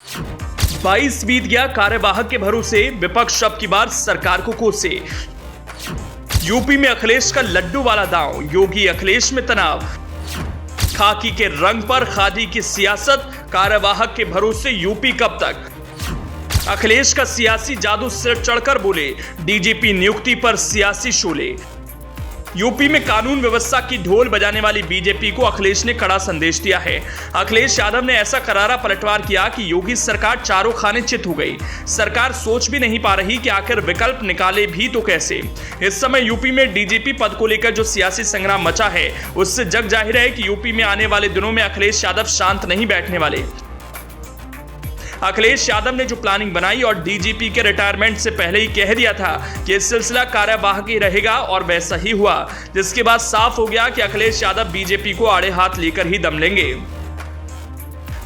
22 बीत गया, कार्यवाहक के भरोसे विपक्ष अब की बार सरकार को कोसे। यूपी में अखिलेश का लड्डू वाला दांव, योगी अखिलेश में तनाव। खाकी के रंग पर खादी की सियासत, कार्यवाहक के भरोसे यूपी कब तक। अखिलेश का सियासी जादू सिर चढ़कर बोले, डीजीपी नियुक्ति पर सियासी शोले। यूपी में कानून व्यवस्था की ढोल बजाने वाली बीजेपी को अखिलेश ने कड़ा संदेश दिया है। अखिलेश यादव ने ऐसा करारा पलटवार किया कि योगी सरकार चारों खाने चित हो गई। सरकार सोच भी नहीं पा रही कि आखिर विकल्प निकाले भी तो कैसे। इस समय यूपी में डीजीपी पद को लेकर जो सियासी संग्राम मचा है, उससे जग जाहिर है कि यूपी में आने वाले दिनों में अखिलेश यादव शांत नहीं बैठने वाले। अखिलेश यादव ने जो प्लानिंग बनाई और डीजीपी के रिटायरमेंट से पहले ही कह दिया था कि यह सिलसिला कार्यवाहक ही रहेगा, और वैसा ही हुआ, जिसके बाद साफ हो गया कि अखिलेश यादव बीजेपी को आड़े हाथ लेकर ही दम लेंगे।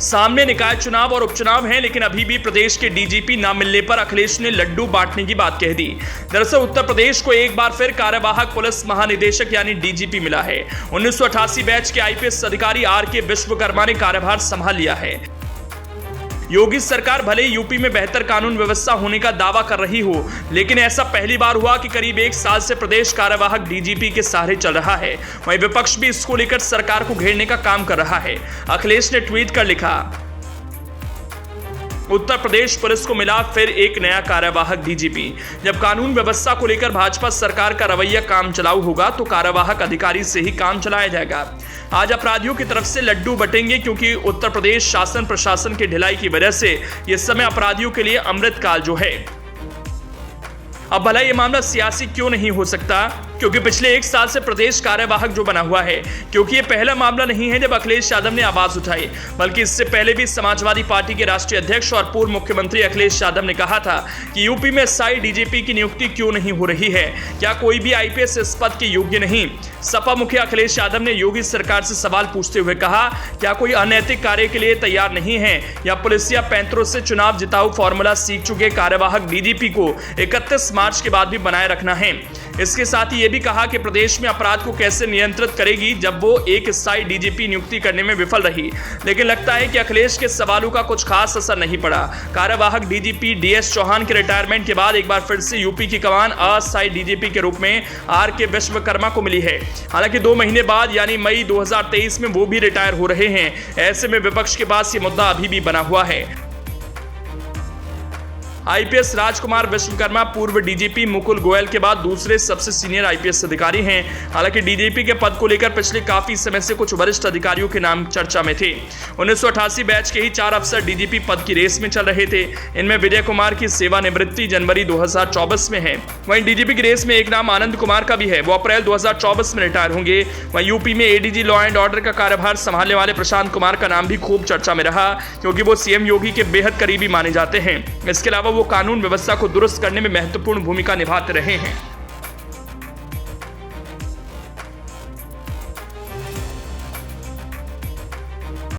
सामने निकाय चुनाव और उपचुनाव हैं, लेकिन अभी भी प्रदेश के डीजीपी न मिलने पर अखिलेश ने लड्डू बांटने की बात कह दी। दरअसल उत्तर प्रदेश को एक बार फिर कार्यवाहक पुलिस महानिदेशक यानी डीजीपी मिला है। 1988 बैच के आईपीएस अधिकारी आर.के. विश्वकर्मा ने कार्यभार संभाल लिया है। योगी सरकार भले यूपी में बेहतर कानून व्यवस्था होने का दावा कर रही हो, लेकिन ऐसा पहली बार हुआ कि करीब 1 साल से प्रदेश कार्यवाहक डीजीपी के सहारे चल रहा है। वहीं विपक्ष भी इसको लेकर सरकार को घेरने का काम कर रहा है। अखिलेश ने ट्वीट कर लिखा, उत्तर प्रदेश पुलिस को मिला फिर एक नया कार्यवाहक डीजीपी। जब कानून व्यवस्था को लेकर भाजपा सरकार का रवैया काम चलाऊ होगा तो कार्यवाहक अधिकारी से ही काम चलाया जाएगा। आज अपराधियों की तरफ से लड्डू बटेंगे, क्योंकि उत्तर प्रदेश शासन प्रशासन की ढिलाई की वजह से यह समय अपराधियों के लिए अमृत काल जो है। अब भला ये मामला सियासी क्यों नहीं हो सकता, क्योंकि पिछले 1 साल से प्रदेश कार्यवाहक जो बना हुआ है, क्योंकि ये पहला मामला नहीं है जब अखिलेश यादव ने आवाज उठाई, बल्कि इससे पहले भी समाजवादी पार्टी के राष्ट्रीय अध्यक्ष और पूर्व मुख्यमंत्री अखिलेश यादव ने कहा था कि यूपी में एसआई डीजीपी की नियुक्ति क्यों नहीं हो रही है, क्या कोई भी आईपीएस इस पद के योग्य नहीं। सपा मुखिया अखिलेश यादव ने योगी सरकार से सवाल पूछते हुए कहा, क्या कोई अनैतिक कार्य के लिए तैयार नहीं है, या पुलिसिया पैंतरों से चुनाव जिताऊ फॉर्मूला सीख चुके कार्यवाहक डीजीपी को 31 मार्च के बाद भी बनाए रखना है। इसके साथ ही ये भी कहा कि प्रदेश में अपराध को कैसे नियंत्रित करेगी जब वो एक स्थायी डीजीपी नियुक्ति करने में विफल रही। लेकिन लगता है कि अखिलेश के सवालों का कुछ खास असर नहीं पड़ा। कार्यवाहक डीजीपी डीएस चौहान के रिटायरमेंट के बाद एक बार फिर से यूपी की कमान अस्थायी डीजीपी के रूप में आर.के. विश्वकर्मा को मिली है। हालांकि 2 महीने बाद यानी मई 2023 में वो भी रिटायर हो रहे हैं। ऐसे में विपक्ष के पास ये मुद्दा अभी भी बना हुआ है। आईपीएस राजकुमार विश्वकर्मा पूर्व डीजीपी मुकुल गोयल के बाद दूसरे सबसे सीनियर आईपीएस अधिकारी हैं। हालांकि डीजीपी के पद को लेकर पिछले काफी समय से कुछ वरिष्ठ अधिकारियों के नाम चर्चा में थे। 1988 बैच के ही 4 अफसर डीजीपी पद की रेस में चल रहे थे। इनमें विजय कुमार की सेवानिवृत्ति जनवरी 2024 में है। वहीं डीजीपी की रेस में एक नाम आनंद कुमार का भी है, वो अप्रैल 2024 में रिटायर होंगे। वहीं यूपी में एडीजी लॉ एंड ऑर्डर का कार्यभार संभालने वाले प्रशांत कुमार का नाम भी खूब चर्चा में रहा, क्योंकि वो सीएम योगी के बेहद करीबी माने जाते हैं। इसके अलावा वो कानून व्यवस्था को दुरुस्त करने में महत्वपूर्ण भूमिका निभाते रहे हैं।